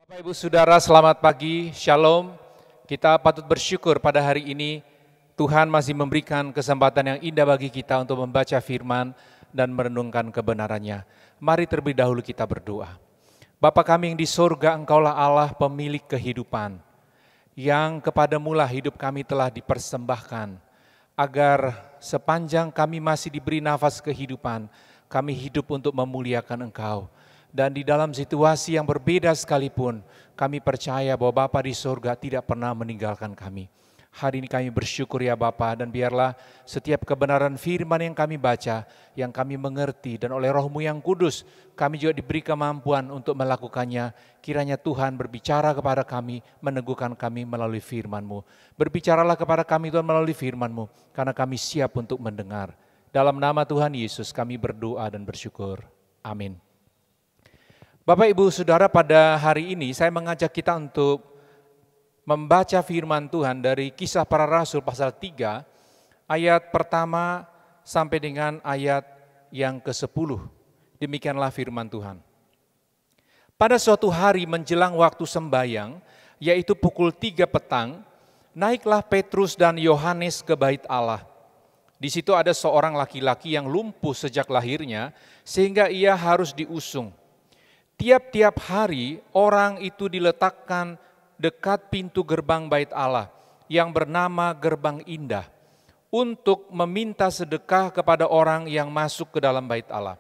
Bapak Ibu Saudara, selamat pagi, Shalom. Kita patut bersyukur pada hari ini Tuhan masih memberikan kesempatan yang indah bagi kita untuk membaca firman dan merenungkan kebenarannya. Mari terlebih dahulu kita berdoa. Bapa kami yang di sorga, Engkaulah Allah pemilik kehidupan, yang kepadamulah hidup kami telah dipersembahkan, agar sepanjang kami masih diberi nafas kehidupan, kami hidup untuk memuliakan Engkau. Dan di dalam situasi yang berbeda sekalipun, kami percaya bahwa Bapa di sorga tidak pernah meninggalkan kami. Hari ini kami bersyukur ya Bapa, dan biarlah setiap kebenaran firman yang kami baca, yang kami mengerti, dan oleh Roh-Mu yang kudus, kami juga diberi kemampuan untuk melakukannya. Kiranya Tuhan berbicara kepada kami, meneguhkan kami melalui firman-Mu. Berbicaralah kepada kami Tuhan melalui firman-Mu, karena kami siap untuk mendengar. Dalam nama Tuhan Yesus kami berdoa dan bersyukur. Amin. Bapak Ibu Saudara, pada hari ini saya mengajak kita untuk membaca firman Tuhan dari Kisah Para Rasul pasal 3 ayat pertama sampai dengan ayat yang ke-10. Demikianlah firman Tuhan. Pada suatu hari menjelang waktu sembayang, yaitu pukul 3 petang, naiklah Petrus dan Yohanes ke bait Allah. Di situ ada seorang laki-laki yang lumpuh sejak lahirnya sehingga ia harus diusung. Tiap-tiap hari orang itu diletakkan dekat pintu gerbang bait Allah yang bernama Gerbang Indah untuk meminta sedekah kepada orang yang masuk ke dalam bait Allah.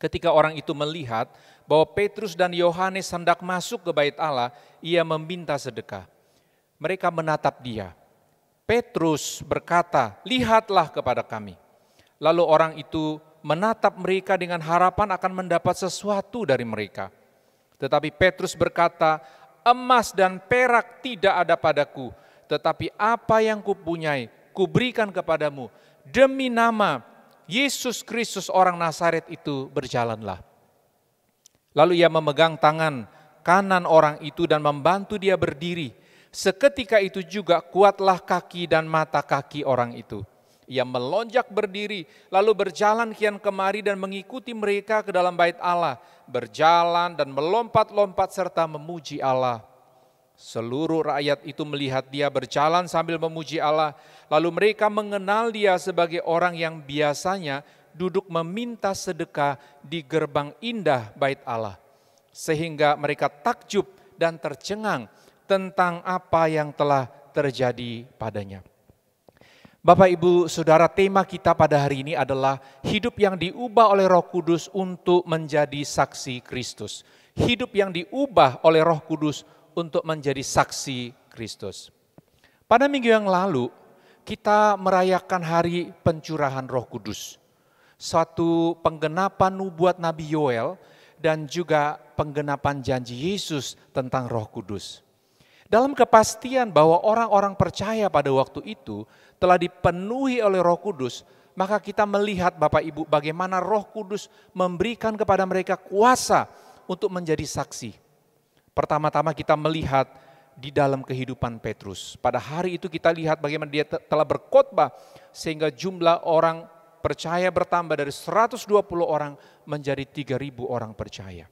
Ketika orang itu melihat bahwa Petrus dan Yohanes hendak masuk ke bait Allah, ia meminta sedekah. Mereka menatap dia. Petrus berkata, "Lihatlah kepada kami." Lalu orang itu menatap mereka dengan harapan akan mendapat sesuatu dari mereka. Tetapi Petrus berkata, "Emas dan perak tidak ada padaku, tetapi apa yang kupunyai, kuberikan kepadamu. Demi nama Yesus Kristus orang Nazaret itu berjalanlah." Lalu ia memegang tangan kanan orang itu dan membantu dia berdiri. Seketika itu juga kuatlah kaki dan mata kaki orang itu. Ia melonjak berdiri, lalu berjalan kian kemari dan mengikuti mereka ke dalam bait Allah, berjalan dan melompat-lompat serta memuji Allah. Seluruh rakyat itu melihat dia berjalan sambil memuji Allah, lalu mereka mengenal dia sebagai orang yang biasanya duduk meminta sedekah di gerbang indah bait Allah. Sehingga mereka takjub dan tercengang tentang apa yang telah terjadi padanya. Bapak Ibu Saudara, tema kita pada hari ini adalah hidup yang diubah oleh Roh Kudus untuk menjadi saksi Kristus. Hidup yang diubah oleh Roh Kudus untuk menjadi saksi Kristus. Pada minggu yang lalu, kita merayakan hari pencurahan Roh Kudus. Suatu penggenapan nubuat Nabi Yoel dan juga penggenapan janji Yesus tentang Roh Kudus. Dalam kepastian bahwa orang-orang percaya pada waktu itu telah dipenuhi oleh Roh Kudus, maka kita melihat Bapak Ibu bagaimana Roh Kudus memberikan kepada mereka kuasa untuk menjadi saksi. Pertama-tama kita melihat di dalam kehidupan Petrus. Pada hari itu kita lihat bagaimana dia telah berkhotbah sehingga jumlah orang percaya bertambah dari 120 orang menjadi 3.000 orang percaya.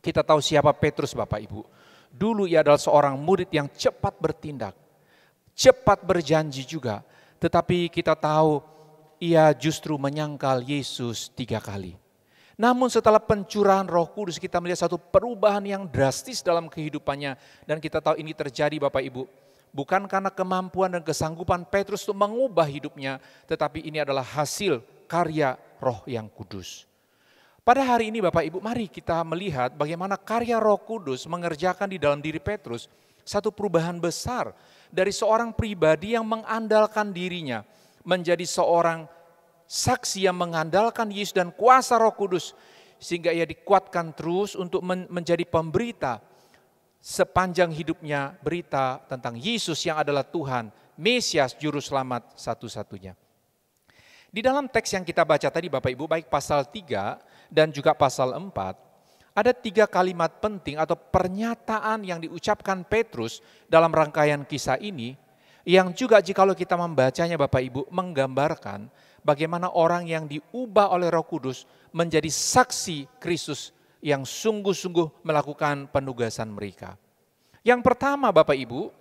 Kita tahu siapa Petrus Bapak Ibu. Dulu ia adalah seorang murid yang cepat bertindak, cepat berjanji juga. Tetapi kita tahu ia justru menyangkal Yesus 3 kali. Namun setelah pencurahan Roh Kudus kita melihat satu perubahan yang drastis dalam kehidupannya. Dan kita tahu ini terjadi Bapak Ibu. Bukan karena kemampuan dan kesanggupan Petrus untuk mengubah hidupnya. Tetapi ini adalah hasil karya Roh yang kudus. Pada hari ini Bapak Ibu, mari kita melihat bagaimana karya Roh Kudus mengerjakan di dalam diri Petrus satu perubahan besar dari seorang pribadi yang mengandalkan dirinya menjadi seorang saksi yang mengandalkan Yesus dan kuasa Roh Kudus sehingga ia dikuatkan terus untuk menjadi pemberita sepanjang hidupnya, berita tentang Yesus yang adalah Tuhan, Mesias, Juru Selamat satu-satunya. Di dalam teks yang kita baca tadi Bapak Ibu, baik pasal 3 dan juga pasal 4, ada 3 kalimat penting atau pernyataan yang diucapkan Petrus dalam rangkaian kisah ini, yang juga jikalau kita membacanya Bapak Ibu menggambarkan bagaimana orang yang diubah oleh Roh Kudus menjadi saksi Kristus yang sungguh-sungguh melakukan penugasan mereka. Yang pertama Bapak Ibu,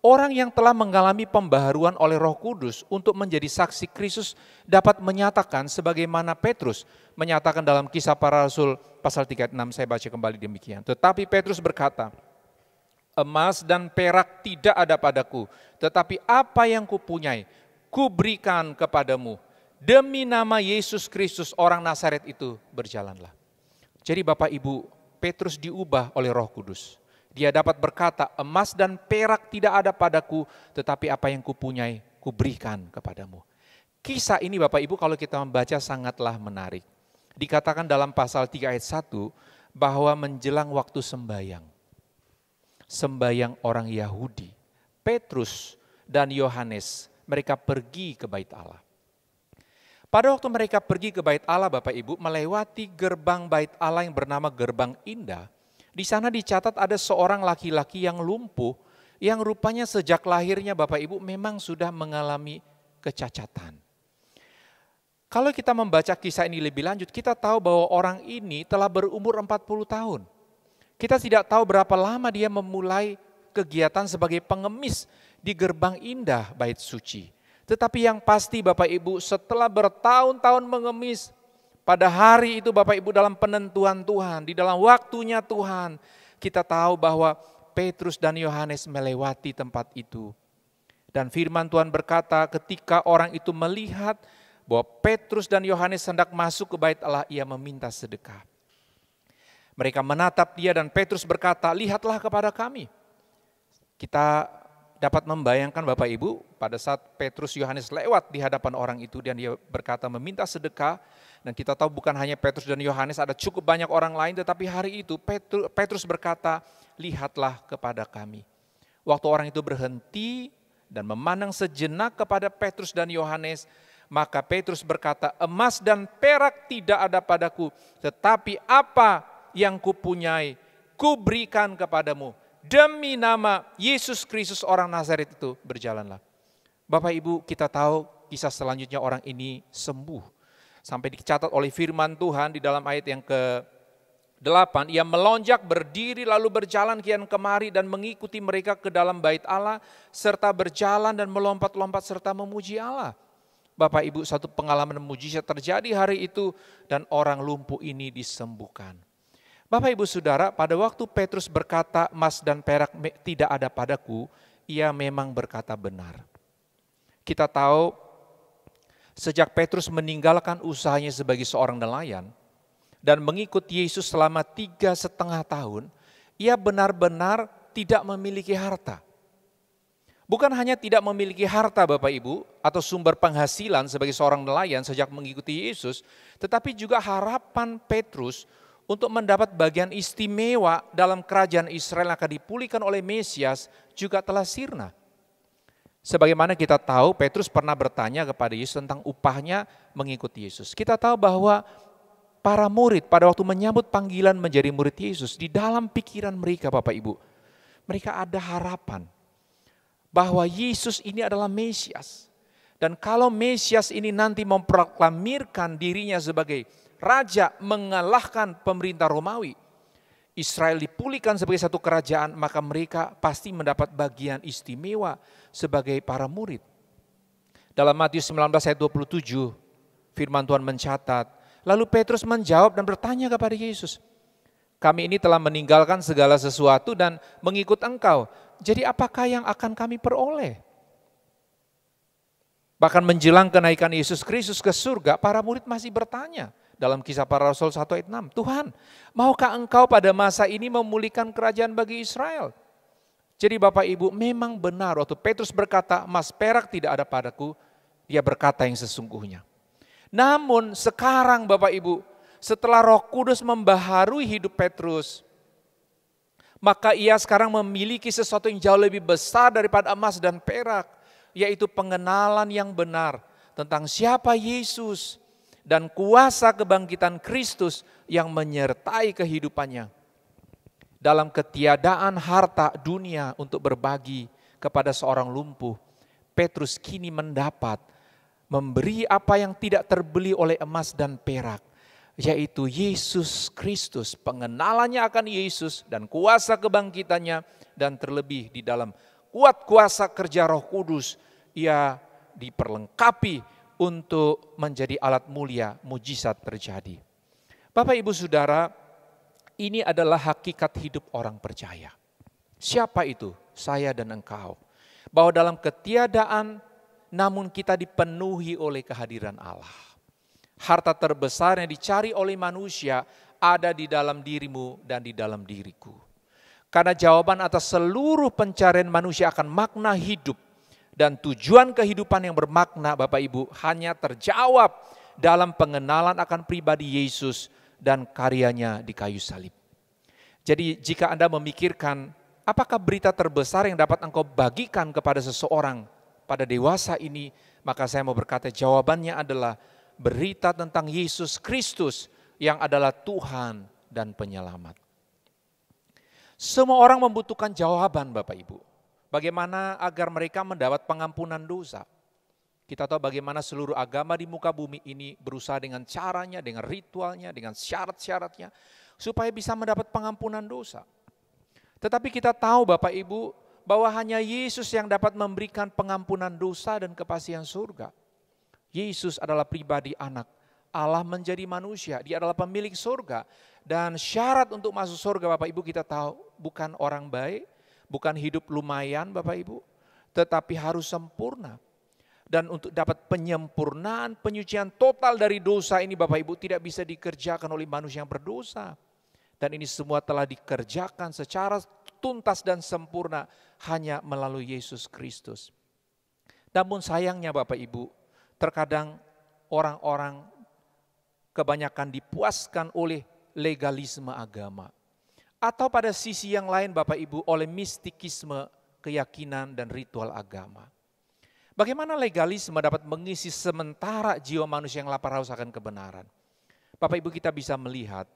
orang yang telah mengalami pembaharuan oleh Roh Kudus untuk menjadi saksi Kristus dapat menyatakan sebagaimana Petrus menyatakan dalam Kisah Para Rasul pasal 36, saya baca kembali demikian. Tetapi Petrus berkata, emas dan perak tidak ada padaku, tetapi apa yang kupunyai, kuberikan kepadamu. Demi nama Yesus Kristus orang Nazaret itu berjalanlah. Jadi Bapak Ibu, Petrus diubah oleh Roh Kudus. Dia dapat berkata, emas dan perak tidak ada padaku, tetapi apa yang kupunyai, kuberikan kepadamu. Kisah ini Bapak Ibu kalau kita membaca sangatlah menarik. Dikatakan dalam pasal 3 ayat 1, bahwa menjelang waktu sembayang. Sembayang orang Yahudi, Petrus dan Yohanes, mereka pergi ke bait Allah. Pada waktu mereka pergi ke bait Allah Bapak Ibu, melewati gerbang bait Allah yang bernama Gerbang Indah, di sana dicatat ada seorang laki-laki yang lumpuh, yang rupanya sejak lahirnya Bapak Ibu memang sudah mengalami kecacatan. Kalau kita membaca kisah ini lebih lanjut, kita tahu bahwa orang ini telah berumur 40 tahun. Kita tidak tahu berapa lama dia memulai kegiatan sebagai pengemis di Gerbang Indah bait suci. Tetapi yang pasti Bapak Ibu, setelah bertahun-tahun mengemis, pada hari itu Bapak Ibu dalam penentuan Tuhan, di dalam waktunya Tuhan, kita tahu bahwa Petrus dan Yohanes melewati tempat itu. Dan firman Tuhan berkata ketika orang itu melihat bahwa Petrus dan Yohanes hendak masuk ke bait Allah, ia meminta sedekah. Mereka menatap dia dan Petrus berkata, lihatlah kepada kami. Kita dapat membayangkan Bapak Ibu pada saat Petrus Yohanes lewat di hadapan orang itu dan dia berkata meminta sedekah, dan kita tahu bukan hanya Petrus dan Yohanes, ada cukup banyak orang lain, tetapi hari itu Petrus berkata, lihatlah kepada kami. Waktu orang itu berhenti dan memandang sejenak kepada Petrus dan Yohanes, maka Petrus berkata, emas dan perak tidak ada padaku, tetapi apa yang kupunyai, kuberikan kepadamu. Demi nama Yesus Kristus orang Nazaret itu berjalanlah. Bapak Ibu, kita tahu kisah selanjutnya orang ini sembuh. Sampai dicatat oleh firman Tuhan di dalam ayat yang ke-8, ia melonjak berdiri lalu berjalan kian kemari dan mengikuti mereka ke dalam bait Allah, serta berjalan dan melompat-lompat serta memuji Allah. Bapak Ibu, satu pengalaman mujizat terjadi hari itu dan orang lumpuh ini disembuhkan. Bapak Ibu Saudara, pada waktu Petrus berkata emas dan perak tidak ada padaku, ia memang berkata benar. Kita tahu sejak Petrus meninggalkan usahanya sebagai seorang nelayan dan mengikut Yesus selama 3,5 tahun, ia benar-benar tidak memiliki harta. Bukan hanya tidak memiliki harta Bapak Ibu atau sumber penghasilan sebagai seorang nelayan sejak mengikuti Yesus, tetapi juga harapan Petrus untuk mendapat bagian istimewa dalam kerajaan Israel yang akan dipulihkan oleh Mesias juga telah sirna. Sebagaimana kita tahu Petrus pernah bertanya kepada Yesus tentang upahnya mengikuti Yesus. Kita tahu bahwa para murid pada waktu menyambut panggilan menjadi murid Yesus, di dalam pikiran mereka Bapak Ibu, mereka ada harapan bahwa Yesus ini adalah Mesias. Dan kalau Mesias ini nanti memproklamirkan dirinya sebagai Raja mengalahkan pemerintah Romawi, Israel dipulihkan sebagai satu kerajaan, maka mereka pasti mendapat bagian istimewa sebagai para murid. Dalam Matius 19 ayat 27, firman Tuhan mencatat, lalu Petrus menjawab dan bertanya kepada Yesus, kami ini telah meninggalkan segala sesuatu dan mengikut Engkau, jadi apakah yang akan kami peroleh? Bahkan menjelang kenaikan Yesus Kristus ke surga, para murid masih bertanya, dalam Kisah Para Rasul 1 ayat 6, Tuhan, maukah Engkau pada masa ini memulihkan kerajaan bagi Israel? Jadi Bapak Ibu, memang benar waktu Petrus berkata, emas perak tidak ada padaku, dia berkata yang sesungguhnya. Namun sekarang Bapak Ibu, setelah Roh Kudus membaharui hidup Petrus, maka ia sekarang memiliki sesuatu yang jauh lebih besar daripada emas dan perak, yaitu pengenalan yang benar tentang siapa Yesus dan kuasa kebangkitan Kristus yang menyertai kehidupannya. Dalam ketiadaan harta dunia untuk berbagi kepada seorang lumpuh, Petrus kini memberi apa yang tidak terbeli oleh emas dan perak, yaitu Yesus Kristus. Pengenalannya akan Yesus dan kuasa kebangkitannya, dan terlebih di dalam kuat kuasa kerja Roh Kudus, ia diperlengkapi untuk menjadi alat mulia, mujizat terjadi. Bapak Ibu Saudara, ini adalah hakikat hidup orang percaya. Siapa itu? Saya dan engkau. Bahwa dalam ketiadaan, namun kita dipenuhi oleh kehadiran Allah. Harta terbesar yang dicari oleh manusia ada di dalam dirimu dan di dalam diriku. Karena jawaban atas seluruh pencarian manusia akan makna hidup dan tujuan kehidupan yang bermakna, Bapak Ibu, hanya terjawab dalam pengenalan akan pribadi Yesus dan karyanya di kayu salib. Jadi jika Anda memikirkan apakah berita terbesar yang dapat engkau bagikan kepada seseorang pada dewasa ini, maka saya mau berkata jawabannya adalah berita tentang Yesus Kristus yang adalah Tuhan dan Penyelamat. Semua orang membutuhkan jawaban, Bapak Ibu. Bagaimana agar mereka mendapat pengampunan dosa? Kita tahu bagaimana seluruh agama di muka bumi ini berusaha dengan caranya, dengan ritualnya, dengan syarat-syaratnya, supaya bisa mendapat pengampunan dosa. Tetapi kita tahu Bapak Ibu, bahwa hanya Yesus yang dapat memberikan pengampunan dosa dan kepastian surga. Yesus adalah pribadi anak Allah menjadi manusia, dia adalah pemilik surga. Dan syarat untuk masuk surga Bapak Ibu kita tahu bukan orang baik, bukan hidup lumayan Bapak Ibu, tetapi harus sempurna. Dan untuk dapat penyempurnaan, penyucian total dari dosa ini Bapak Ibu tidak bisa dikerjakan oleh manusia yang berdosa. Dan ini semua telah dikerjakan secara tuntas dan sempurna hanya melalui Yesus Kristus. Namun sayangnya Bapak Ibu, terkadang orang-orang kebanyakan dipuaskan oleh legalisme agama. Atau pada sisi yang lain Bapak Ibu oleh mistikisme, keyakinan dan ritual agama. Bagaimana legalisme dapat mengisi sementara jiwa manusia yang lapar haus akan kebenaran? Bapak Ibu kita bisa melihat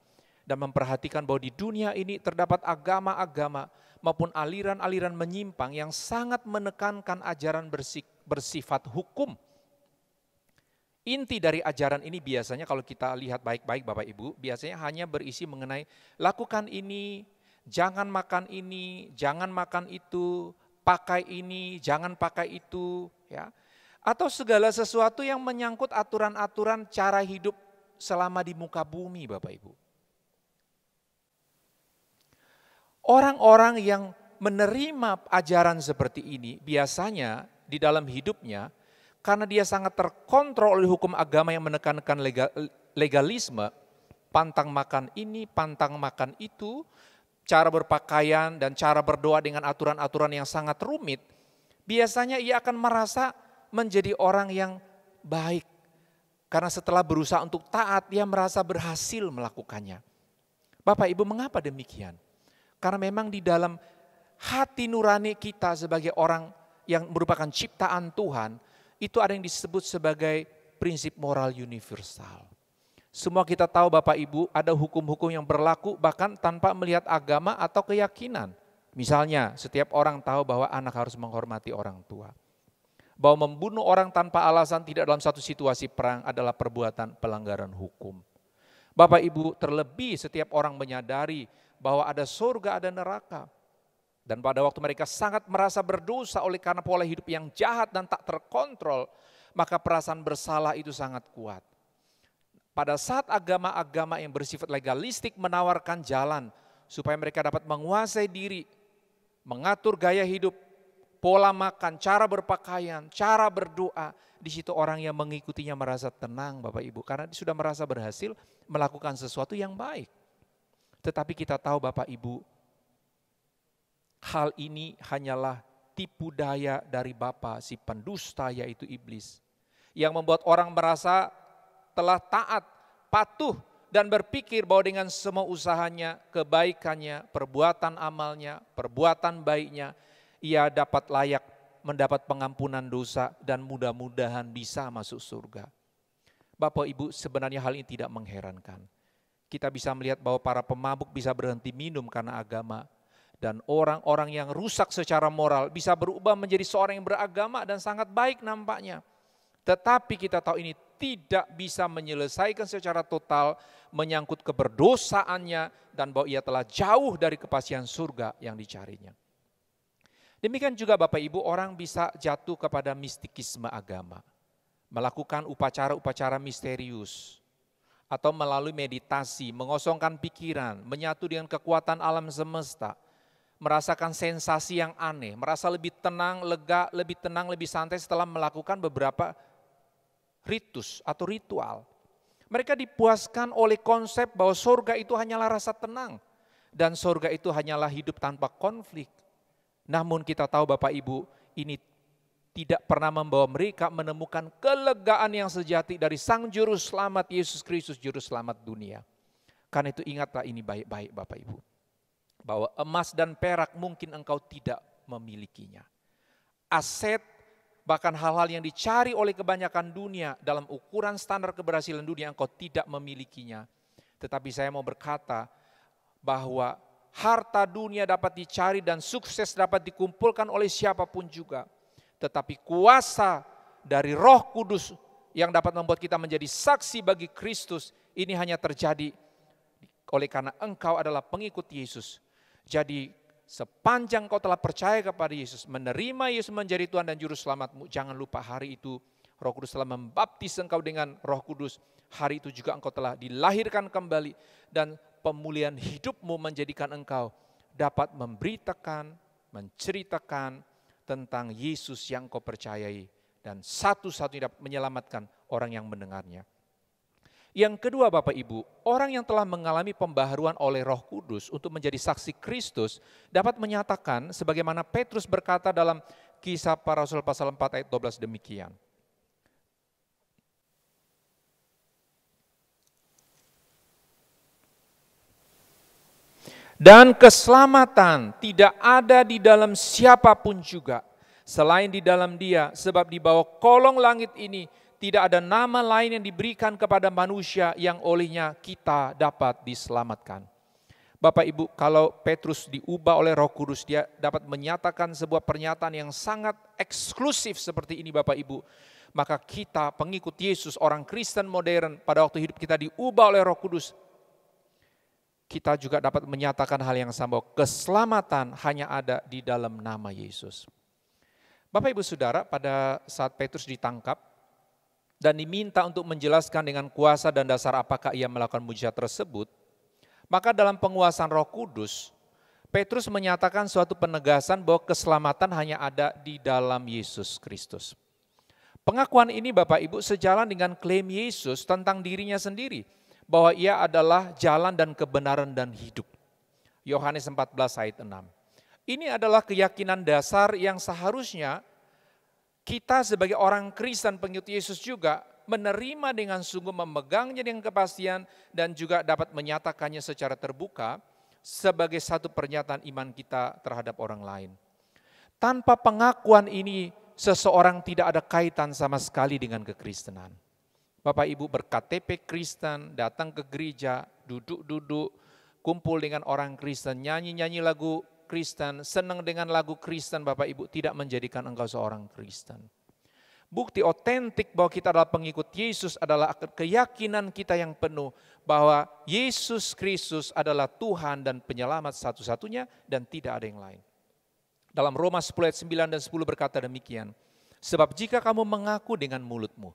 dan memperhatikan bahwa di dunia ini terdapat agama-agama maupun aliran-aliran menyimpang yang sangat menekankan ajaran bersifat hukum. Inti dari ajaran ini biasanya kalau kita lihat baik-baik Bapak Ibu, biasanya hanya berisi mengenai lakukan ini, jangan makan ini, jangan makan itu, pakai ini, jangan pakai itu, ya. Atau segala sesuatu yang menyangkut aturan-aturan cara hidup selama di muka bumi Bapak Ibu. Orang-orang yang menerima ajaran seperti ini biasanya di dalam hidupnya, karena dia sangat terkontrol oleh hukum agama yang menekankan legalisme, pantang makan ini, pantang makan itu, cara berpakaian dan cara berdoa dengan aturan-aturan yang sangat rumit, biasanya ia akan merasa menjadi orang yang baik. Karena setelah berusaha untuk taat, dia merasa berhasil melakukannya. Bapak Ibu, mengapa demikian? Karena memang di dalam hati nurani kita sebagai orang yang merupakan ciptaan Tuhan, itu ada yang disebut sebagai prinsip moral universal. Semua kita tahu Bapak Ibu ada hukum-hukum yang berlaku bahkan tanpa melihat agama atau keyakinan. Misalnya setiap orang tahu bahwa anak harus menghormati orang tua. Bahwa membunuh orang tanpa alasan tidak dalam satu situasi perang adalah perbuatan pelanggaran hukum. Bapak Ibu terlebih setiap orang menyadari bahwa ada surga ada neraka. Dan pada waktu mereka sangat merasa berdosa oleh karena pola hidup yang jahat dan tak terkontrol, maka perasaan bersalah itu sangat kuat. Pada saat agama-agama yang bersifat legalistik menawarkan jalan supaya mereka dapat menguasai diri, mengatur gaya hidup, pola makan, cara berpakaian, cara berdoa, di situ orang yang mengikutinya merasa tenang Bapak Ibu, karena dia sudah merasa berhasil melakukan sesuatu yang baik. Tetapi kita tahu Bapak Ibu, hal ini hanyalah tipu daya dari bapa si pendusta yaitu iblis. Yang membuat orang merasa telah taat, patuh dan berpikir bahwa dengan semua usahanya, kebaikannya, perbuatan amalnya, perbuatan baiknya, ia dapat layak mendapat pengampunan dosa dan mudah-mudahan bisa masuk surga. Bapak Ibu sebenarnya hal ini tidak mengherankan. Kita bisa melihat bahwa para pemabuk bisa berhenti minum karena agama. Dan orang-orang yang rusak secara moral bisa berubah menjadi seorang yang beragama dan sangat baik nampaknya. Tetapi kita tahu ini tidak bisa menyelesaikan secara total menyangkut keberdosaannya dan bahwa ia telah jauh dari kepastian surga yang dicarinya. Demikian juga Bapak Ibu, orang bisa jatuh kepada mistikisme agama, melakukan upacara-upacara misterius, atau melalui meditasi, mengosongkan pikiran, menyatu dengan kekuatan alam semesta, merasakan sensasi yang aneh, merasa lebih tenang, lega, lebih santai setelah melakukan beberapa ritus atau ritual. Mereka dipuaskan oleh konsep bahwa surga itu hanyalah rasa tenang, dan surga itu hanyalah hidup tanpa konflik. Namun kita tahu Bapak Ibu, ini tidak pernah membawa mereka menemukan kelegaan yang sejati dari Sang Juru Selamat Yesus Kristus, Juru Selamat dunia. Karena itu ingatlah ini baik-baik Bapak Ibu, bahwa emas dan perak mungkin engkau tidak memilikinya. Aset, bahkan hal-hal yang dicari oleh kebanyakan dunia dalam ukuran standar keberhasilan dunia engkau tidak memilikinya. Tetapi saya mau berkata bahwa harta dunia dapat dicari dan sukses dapat dikumpulkan oleh siapapun juga. Tetapi kuasa dari Roh Kudus yang dapat membuat kita menjadi saksi bagi Kristus, ini hanya terjadi oleh karena engkau adalah pengikut Yesus. Jadi sepanjang kau telah percaya kepada Yesus, menerima Yesus menjadi Tuhan dan Juru Selamatmu, jangan lupa hari itu Roh Kudus telah membaptis engkau dengan Roh Kudus. Hari itu juga engkau telah dilahirkan kembali dan pemulihan hidupmu menjadikan engkau dapat memberitakan, menceritakan tentang Yesus yang kau percayai dan satu-satunya dapat menyelamatkan orang yang mendengarnya. Yang kedua Bapak Ibu, orang yang telah mengalami pembaharuan oleh Roh Kudus untuk menjadi saksi Kristus dapat menyatakan sebagaimana Petrus berkata dalam Kisah Para Rasul pasal 4 ayat 12 demikian. Dan keselamatan tidak ada di dalam siapapun juga selain di dalam Dia, sebab di bawah kolong langit ini tidak ada nama lain yang diberikan kepada manusia yang olehnya kita dapat diselamatkan. Bapak Ibu, kalau Petrus diubah oleh Roh Kudus, dia dapat menyatakan sebuah pernyataan yang sangat eksklusif seperti ini Bapak Ibu. Maka kita pengikut Yesus, orang Kristen modern, pada waktu hidup kita diubah oleh Roh Kudus, kita juga dapat menyatakan hal yang sama, keselamatan hanya ada di dalam nama Yesus. Bapak Ibu Saudara, pada saat Petrus ditangkap dan diminta untuk menjelaskan dengan kuasa dan dasar apakah ia melakukan mujizat tersebut, maka dalam penguasaan Roh Kudus, Petrus menyatakan suatu penegasan bahwa keselamatan hanya ada di dalam Yesus Kristus. Pengakuan ini Bapak Ibu sejalan dengan klaim Yesus tentang dirinya sendiri, bahwa ia adalah jalan dan kebenaran dan hidup. Yohanes 14 ayat 6. Ini adalah keyakinan dasar yang seharusnya kita sebagai orang Kristen pengikut Yesus juga menerima dengan sungguh, memegangnya dengan kepastian dan juga dapat menyatakannya secara terbuka sebagai satu pernyataan iman kita terhadap orang lain. Tanpa pengakuan ini, seseorang tidak ada kaitan sama sekali dengan kekristenan. Bapak Ibu berKTP Kristen, datang ke gereja, duduk-duduk, kumpul dengan orang Kristen, nyanyi-nyanyi lagu Kristen, senang dengan lagu Kristen, Bapak Ibu tidak menjadikan engkau seorang Kristen. Bukti otentik bahwa kita adalah pengikut Yesus adalah keyakinan kita yang penuh bahwa Yesus Kristus adalah Tuhan dan penyelamat satu-satunya dan tidak ada yang lain. Dalam Roma 10 ayat 9 dan 10 berkata demikian, sebab jika kamu mengaku dengan mulutmu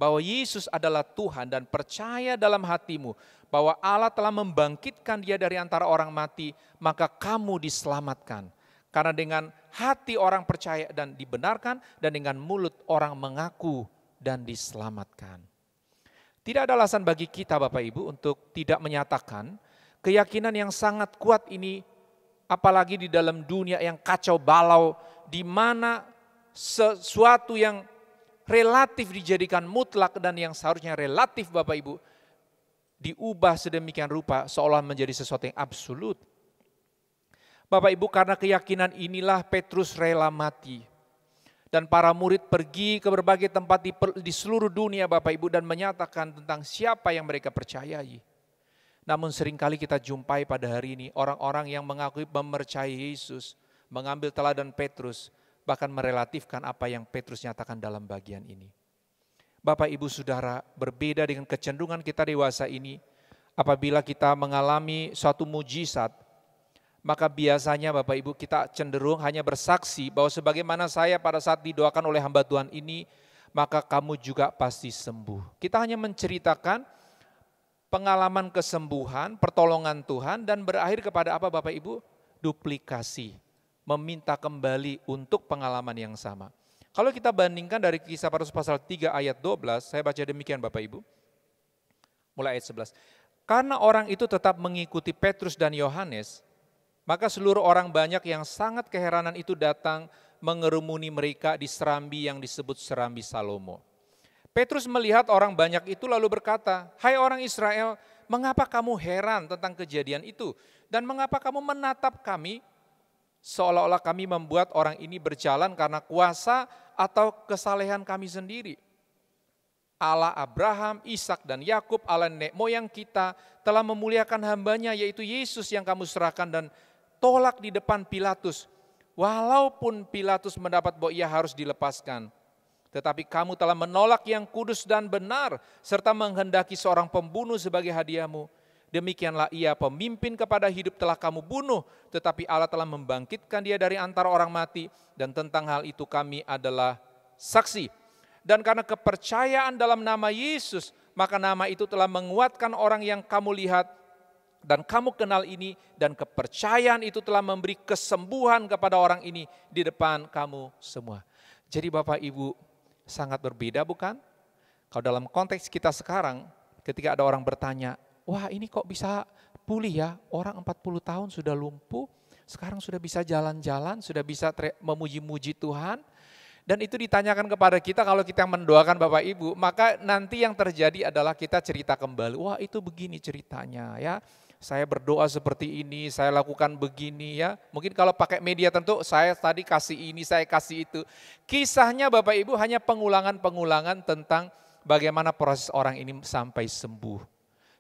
bahwa Yesus adalah Tuhan dan percaya dalam hatimu bahwa Allah telah membangkitkan Dia dari antara orang mati, maka kamu diselamatkan. Karena dengan hati orang percaya dan dibenarkan, dan dengan mulut orang mengaku dan diselamatkan. Tidak ada alasan bagi kita Bapak Ibu untuk tidak menyatakan keyakinan yang sangat kuat ini, apalagi di dalam dunia yang kacau balau, di mana sesuatu yang relatif dijadikan mutlak dan yang seharusnya relatif Bapak Ibu diubah sedemikian rupa seolah menjadi sesuatu yang absolut. Bapak Ibu, karena keyakinan inilah Petrus rela mati dan para murid pergi ke berbagai tempat di seluruh dunia Bapak Ibu dan menyatakan tentang siapa yang mereka percayai. Namun seringkali kita jumpai pada hari ini orang-orang yang mengakui mempercayai Yesus, mengambil teladan Petrus, bahkan merelatifkan apa yang Petrus nyatakan dalam bagian ini. Bapak Ibu Saudara, berbeda dengan kecenderungan kita dewasa ini, apabila kita mengalami suatu mujizat, maka biasanya Bapak Ibu kita cenderung hanya bersaksi bahwa sebagaimana saya pada saat didoakan oleh hamba Tuhan ini, maka kamu juga pasti sembuh. Kita hanya menceritakan pengalaman kesembuhan, pertolongan Tuhan, dan berakhir kepada apa Bapak Ibu? Duplikasi, meminta kembali untuk pengalaman yang sama. Kalau kita bandingkan dari Kisah para Rasul pasal 3 ayat 12, saya baca demikian Bapak Ibu. Mulai ayat 11. Karena orang itu tetap mengikuti Petrus dan Yohanes, maka seluruh orang banyak yang sangat keheranan itu datang mengerumuni mereka di serambi yang disebut serambi Salomo. Petrus melihat orang banyak itu lalu berkata, "Hai orang Israel, mengapa kamu heran tentang kejadian itu? Dan mengapa kamu menatap kami seolah-olah kami membuat orang ini berjalan karena kuasa atau kesalehan kami sendiri? Allah Abraham, Ishak dan Yakub, Allah nenek moyang kita telah memuliakan hambanya yaitu Yesus yang kamu serahkan dan tolak di depan Pilatus. Walaupun Pilatus mendapat bahwa ia harus dilepaskan. Tetapi kamu telah menolak yang kudus dan benar serta menghendaki seorang pembunuh sebagai hadiahmu. Demikianlah ia pemimpin kepada hidup telah kamu bunuh, tetapi Allah telah membangkitkan dia dari antara orang mati, dan tentang hal itu kami adalah saksi. Dan karena kepercayaan dalam nama Yesus, maka nama itu telah menguatkan orang yang kamu lihat dan kamu kenal ini, dan kepercayaan itu telah memberi kesembuhan kepada orang ini di depan kamu semua." Jadi Bapak Ibu, sangat berbeda bukan? Kalau dalam konteks kita sekarang, ketika ada orang bertanya, "Wah, ini kok bisa pulih ya? Orang 40 tahun sudah lumpuh, sekarang sudah bisa jalan-jalan, sudah bisa memuji-muji Tuhan." Dan itu ditanyakan kepada kita, kalau kita mendoakan Bapak Ibu, maka nanti yang terjadi adalah kita cerita kembali, "Wah, itu begini ceritanya ya. Saya berdoa seperti ini, saya lakukan begini ya." Mungkin kalau pakai media tentu saya tadi kasih ini, saya kasih itu. Kisahnya Bapak Ibu hanya pengulangan-pengulangan tentang bagaimana proses orang ini sampai sembuh.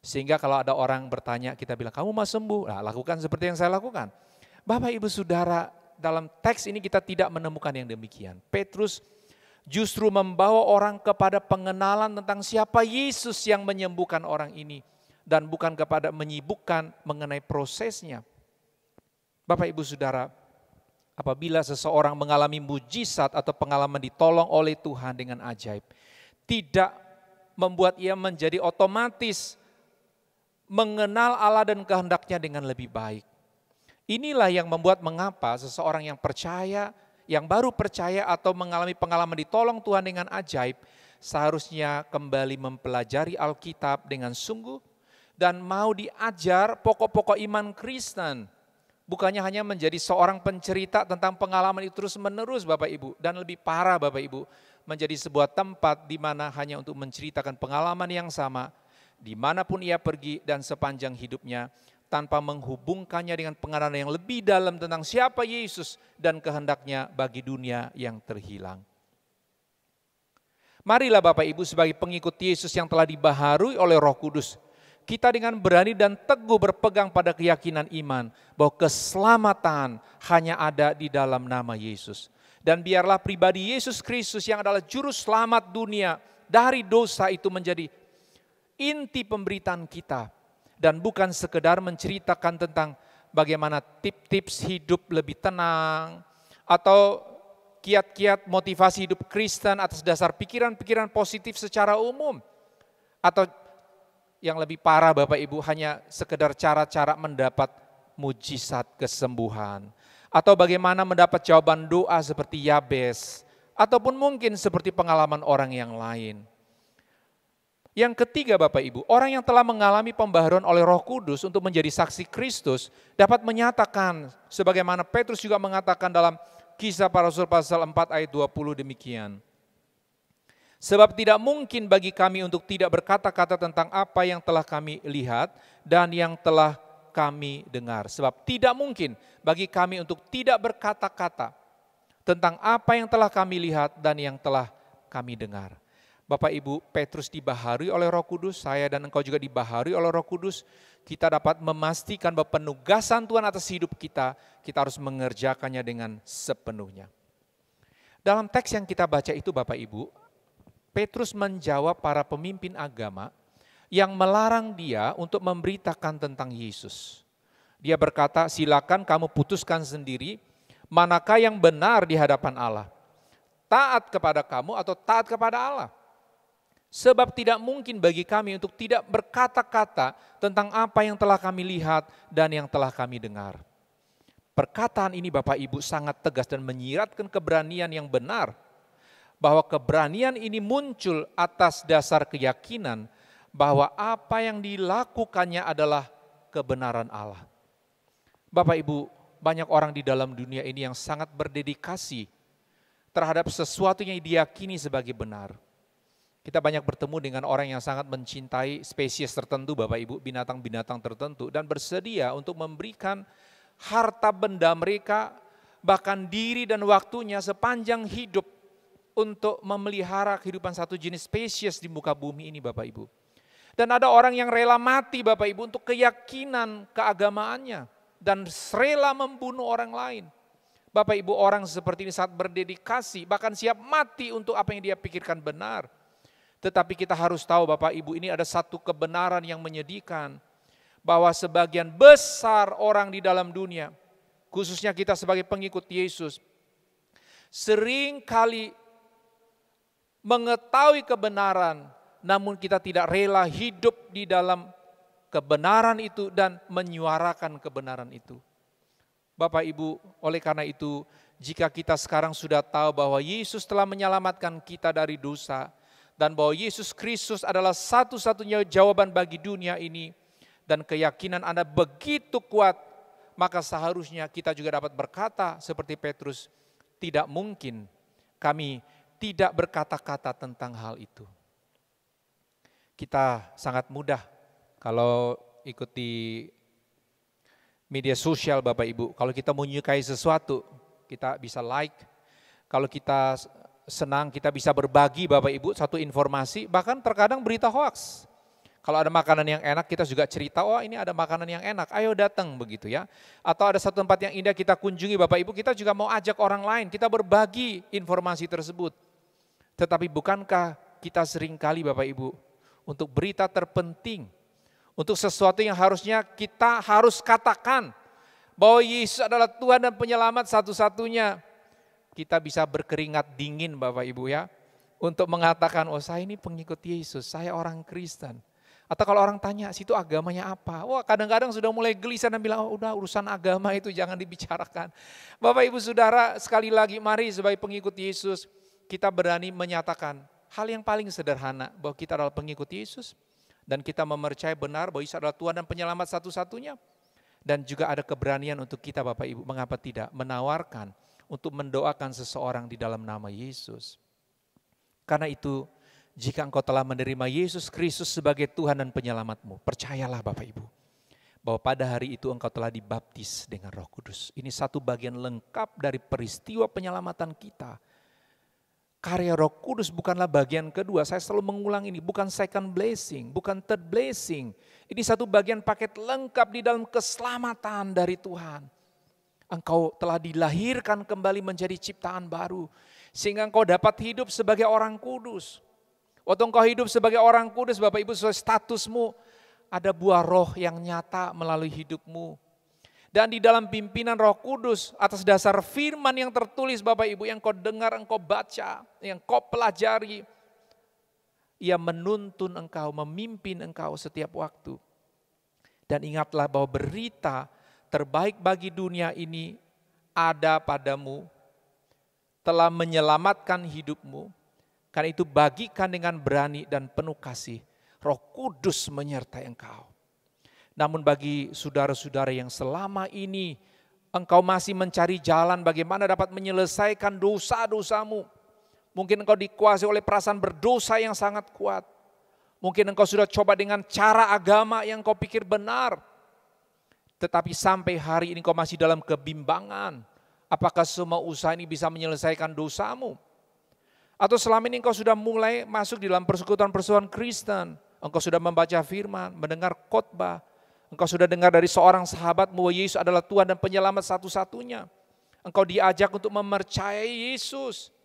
Sehingga kalau ada orang bertanya, kita bilang, "Kamu mau sembuh?" Nah, lakukan seperti yang saya lakukan. Bapak Ibu Saudara, dalam teks ini kita tidak menemukan yang demikian. Petrus justru membawa orang kepada pengenalan tentang siapa Yesus yang menyembuhkan orang ini. Dan bukan kepada menyibukkan mengenai prosesnya. Bapak Ibu Saudara, apabila seseorang mengalami mujizat atau pengalaman ditolong oleh Tuhan dengan ajaib, tidak membuat ia menjadi otomatis mengenal Allah dan kehendaknya dengan lebih baik. Inilah yang membuat mengapa seseorang yang percaya, yang baru percaya atau mengalami pengalaman ditolong Tuhan dengan ajaib, seharusnya kembali mempelajari Alkitab dengan sungguh dan mau diajar pokok-pokok iman Kristen. Bukannya hanya menjadi seorang pencerita tentang pengalaman itu terus-menerus Bapak Ibu. Dan lebih parah Bapak Ibu, menjadi sebuah tempat di mana hanya untuk menceritakan pengalaman yang sama, dimanapun ia pergi dan sepanjang hidupnya, tanpa menghubungkannya dengan pengenalan yang lebih dalam tentang siapa Yesus dan kehendaknya bagi dunia yang terhilang. Marilah Bapak Ibu sebagai pengikut Yesus yang telah dibaharui oleh Roh Kudus, kita dengan berani dan teguh berpegang pada keyakinan iman bahwa keselamatan hanya ada di dalam nama Yesus. Dan biarlah pribadi Yesus Kristus yang adalah juru selamat dunia dari dosa itu menjadi inti pemberitaan kita. Dan bukan sekedar menceritakan tentang bagaimana tips-tips hidup lebih tenang atau kiat-kiat motivasi hidup Kristen atas dasar pikiran-pikiran positif secara umum. Atau yang lebih parah Bapak Ibu, hanya sekedar cara-cara mendapat mujizat kesembuhan. Atau bagaimana mendapat jawaban doa seperti Yabes. Ataupun mungkin seperti pengalaman orang yang lain. Yang ketiga Bapak Ibu, orang yang telah mengalami pembaharuan oleh Roh Kudus untuk menjadi saksi Kristus dapat menyatakan, sebagaimana Petrus juga mengatakan dalam Kisah para Rasul pasal 4 ayat 20 demikian. Sebab tidak mungkin bagi kami untuk tidak berkata-kata tentang apa yang telah kami lihat dan yang telah kami dengar. Sebab tidak mungkin bagi kami untuk tidak berkata-kata tentang apa yang telah kami lihat dan yang telah kami dengar. Bapak Ibu, Petrus dibaharui oleh Roh Kudus, saya dan engkau juga dibaharui oleh Roh Kudus. Kita dapat memastikan bahwa penugasan Tuhan atas hidup kita harus mengerjakannya dengan sepenuhnya. Dalam teks yang kita baca itu Bapak Ibu, Petrus menjawab para pemimpin agama yang melarang dia untuk memberitakan tentang Yesus. Dia berkata, silakan kamu putuskan sendiri manakah yang benar di hadapan Allah. Taat kepada kamu atau taat kepada Allah. Sebab tidak mungkin bagi kami untuk tidak berkata-kata tentang apa yang telah kami lihat dan yang telah kami dengar. Perkataan ini Bapak Ibu sangat tegas dan menyiratkan keberanian yang benar. Bahwa keberanian ini muncul atas dasar keyakinan bahwa apa yang dilakukannya adalah kebenaran Allah. Bapak Ibu, banyak orang di dalam dunia ini yang sangat berdedikasi terhadap sesuatu yang diyakini sebagai benar. Kita banyak bertemu dengan orang yang sangat mencintai spesies tertentu Bapak Ibu, binatang-binatang tertentu, dan bersedia untuk memberikan harta benda mereka, bahkan diri dan waktunya sepanjang hidup untuk memelihara kehidupan satu jenis spesies di muka bumi ini Bapak Ibu. Dan ada orang yang rela mati Bapak Ibu untuk keyakinan keagamaannya dan rela membunuh orang lain. Bapak Ibu, orang seperti ini sangat berdedikasi, bahkan siap mati untuk apa yang dia pikirkan benar. Tetapi kita harus tahu Bapak Ibu, ini ada satu kebenaran yang menyedihkan, bahwa sebagian besar orang di dalam dunia, khususnya kita sebagai pengikut Yesus, sering kali mengetahui kebenaran, namun kita tidak rela hidup di dalam kebenaran itu dan menyuarakan kebenaran itu. Bapak Ibu, oleh karena itu, jika kita sekarang sudah tahu bahwa Yesus telah menyelamatkan kita dari dosa, dan bahwa Yesus Kristus adalah satu-satunya jawaban bagi dunia ini, dan keyakinan Anda begitu kuat, maka seharusnya kita juga dapat berkata seperti Petrus, tidak mungkin kami tidak berkata-kata tentang hal itu. Kita sangat mudah kalau ikuti media sosial Bapak Ibu, kalau kita menyukai sesuatu, kita bisa like. Kalau kita senang, kita bisa berbagi Bapak Ibu satu informasi, bahkan terkadang berita hoax. Kalau ada makanan yang enak, kita juga cerita, oh ini ada makanan yang enak, ayo datang begitu ya. Atau ada satu tempat yang indah kita kunjungi Bapak Ibu, kita juga mau ajak orang lain, kita berbagi informasi tersebut. Tetapi bukankah kita seringkali Bapak Ibu, untuk berita terpenting, untuk sesuatu yang harusnya kita harus katakan, bahwa Yesus adalah Tuhan dan penyelamat satu-satunya, kita bisa berkeringat dingin Bapak Ibu ya, untuk mengatakan, oh saya ini pengikut Yesus, saya orang Kristen. Atau kalau orang tanya, situ agamanya apa? Wah kadang-kadang sudah mulai gelisah dan bilang, oh udah urusan agama itu jangan dibicarakan. Bapak Ibu Saudara, sekali lagi mari sebagai pengikut Yesus, kita berani menyatakan hal yang paling sederhana, bahwa kita adalah pengikut Yesus, dan kita mempercayai benar bahwa Yesus adalah Tuhan dan penyelamat satu-satunya. Dan juga ada keberanian untuk kita Bapak Ibu, mengapa tidak, menawarkan untuk mendoakan seseorang di dalam nama Yesus. Karena itu, jika engkau telah menerima Yesus Kristus sebagai Tuhan dan penyelamatmu, percayalah Bapak Ibu, bahwa pada hari itu engkau telah dibaptis dengan Roh Kudus. Ini satu bagian lengkap dari peristiwa penyelamatan kita. Karya Roh Kudus bukanlah bagian kedua, saya selalu mengulang ini, bukan second blessing, bukan third blessing. Ini satu bagian paket lengkap di dalam keselamatan dari Tuhan. Engkau telah dilahirkan kembali menjadi ciptaan baru, sehingga engkau dapat hidup sebagai orang kudus. Waktu engkau hidup sebagai orang kudus, Bapak Ibu, sesuai statusmu, ada buah roh yang nyata melalui hidupmu. Dan di dalam pimpinan Roh Kudus, atas dasar firman yang tertulis Bapak Ibu, yang kau dengar, engkau baca, yang kau pelajari, ia menuntun engkau, memimpin engkau setiap waktu. Dan ingatlah bahwa berita terbaik bagi dunia ini ada padamu, telah menyelamatkan hidupmu. Karena itu bagikan dengan berani dan penuh kasih, Roh Kudus menyertai engkau. Namun bagi saudara-saudara yang selama ini engkau masih mencari jalan bagaimana dapat menyelesaikan dosa-dosamu. Mungkin engkau dikuasai oleh perasaan berdosa yang sangat kuat. Mungkin engkau sudah coba dengan cara agama yang kau pikir benar. Tetapi sampai hari ini engkau masih dalam kebimbangan. Apakah semua usaha ini bisa menyelesaikan dosamu? Atau selama ini engkau sudah mulai masuk di dalam persekutuan-persekutuan Kristen. Engkau sudah membaca firman, mendengar khotbah. Engkau sudah dengar dari seorang sahabat bahwa Yesus adalah Tuhan dan penyelamat satu-satunya. Engkau diajak untuk mempercayai Yesus.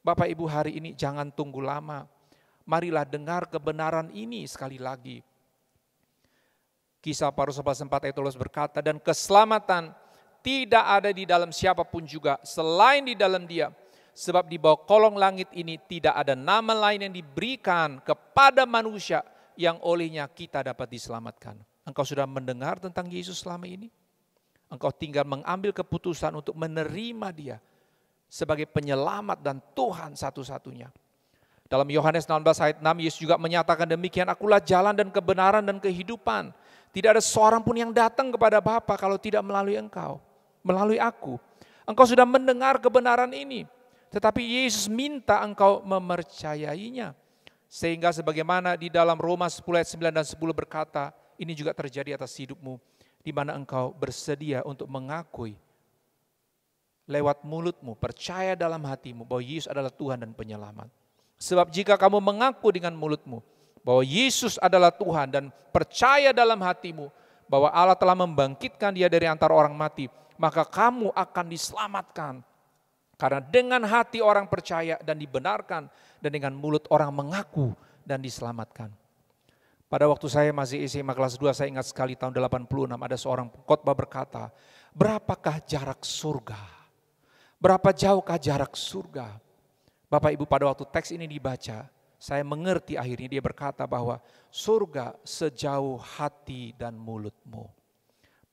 Bapak Ibu hari ini jangan tunggu lama. Marilah dengar kebenaran ini sekali lagi. Kisah para Rasul 4 ayat 12 berkata, dan keselamatan tidak ada di dalam siapapun juga selain di dalam Dia. Sebab di bawah kolong langit ini tidak ada nama lain yang diberikan kepada manusia yang olehnya kita dapat diselamatkan. Engkau sudah mendengar tentang Yesus selama ini? Engkau tinggal mengambil keputusan untuk menerima Dia sebagai penyelamat dan Tuhan satu-satunya. Dalam Yohanes 16 ayat 6, Yesus juga menyatakan demikian, akulah jalan dan kebenaran dan kehidupan. Tidak ada seorang pun yang datang kepada Bapa kalau tidak melalui engkau, melalui aku. Engkau sudah mendengar kebenaran ini, tetapi Yesus minta engkau mempercayainya. Sehingga sebagaimana di dalam Roma 10 ayat 9 dan 10 berkata, ini juga terjadi atas hidupmu, di mana engkau bersedia untuk mengakui lewat mulutmu, percaya dalam hatimu bahwa Yesus adalah Tuhan dan Penyelamat. Sebab jika kamu mengaku dengan mulutmu bahwa Yesus adalah Tuhan dan percaya dalam hatimu bahwa Allah telah membangkitkan Dia dari antara orang mati, maka kamu akan diselamatkan. Karena dengan hati orang percaya dan dibenarkan, dan dengan mulut orang mengaku dan diselamatkan. Pada waktu saya masih SMA kelas 2, saya ingat sekali tahun 86 ada seorang khotbah berkata, berapakah jarak surga? Berapa jauhkah jarak surga? Bapak Ibu, pada waktu teks ini dibaca, saya mengerti akhirnya dia berkata bahwa surga sejauh hati dan mulutmu.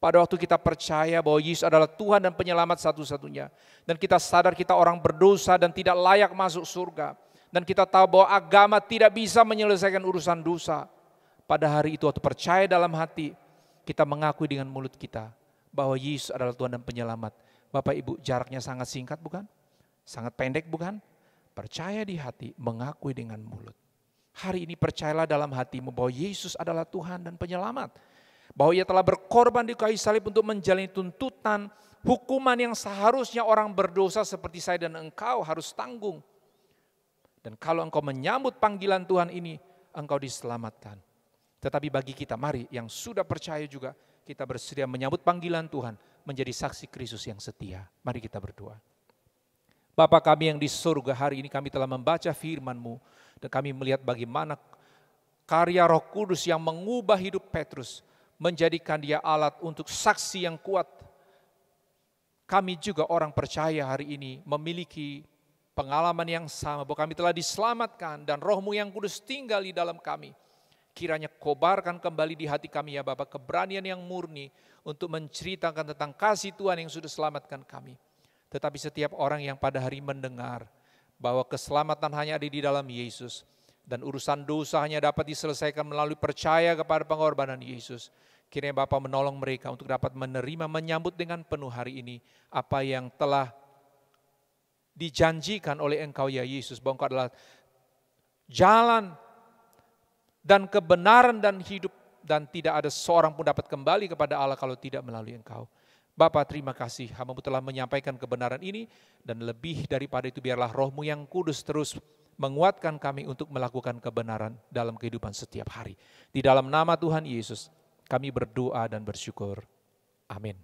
Pada waktu kita percaya bahwa Yesus adalah Tuhan dan Penyelamat satu-satunya, dan kita sadar kita orang berdosa dan tidak layak masuk surga, dan kita tahu bahwa agama tidak bisa menyelesaikan urusan dosa. Pada hari itu waktu percaya dalam hati, kita mengakui dengan mulut kita bahwa Yesus adalah Tuhan dan Penyelamat. Bapak Ibu, jaraknya sangat singkat bukan? Sangat pendek bukan? Percaya di hati, mengakui dengan mulut. Hari ini percayalah dalam hatimu bahwa Yesus adalah Tuhan dan Penyelamat. Bahwa Ia telah berkorban di kayu salib untuk menjalani tuntutan, hukuman yang seharusnya orang berdosa seperti saya dan engkau harus tanggung. Dan kalau engkau menyambut panggilan Tuhan ini, engkau diselamatkan. Tetapi bagi kita, mari yang sudah percaya juga, kita bersedia menyambut panggilan Tuhan, menjadi saksi Kristus yang setia. Mari kita berdoa. Bapa kami yang di surga, hari ini kami telah membaca firman-Mu, dan kami melihat bagaimana karya Roh Kudus yang mengubah hidup Petrus, menjadikan dia alat untuk saksi yang kuat. Kami juga orang percaya hari ini memiliki pengalaman yang sama, bahwa kami telah diselamatkan dan Roh-Mu yang kudus tinggal di dalam kami. Kiranya kobarkan kembali di hati kami ya Bapa, keberanian yang murni untuk menceritakan tentang kasih Tuhan yang sudah selamatkan kami. Tetapi setiap orang yang pada hari mendengar bahwa keselamatan hanya ada di dalam Yesus, dan urusan dosa hanya dapat diselesaikan melalui percaya kepada pengorbanan Yesus. Kiranya Bapa menolong mereka untuk dapat menerima, menyambut dengan penuh hari ini apa yang telah dijanjikan oleh Engkau ya Yesus, bahwa Engkau adalah jalan dan kebenaran dan hidup, dan tidak ada seorang pun dapat kembali kepada Allah kalau tidak melalui Engkau. Bapa, terima kasih hamba-Mu telah menyampaikan kebenaran ini, dan lebih daripada itu biarlah Roh-Mu yang kudus terus menguatkan kami untuk melakukan kebenaran dalam kehidupan setiap hari. Di dalam nama Tuhan Yesus kami berdoa dan bersyukur. Amin.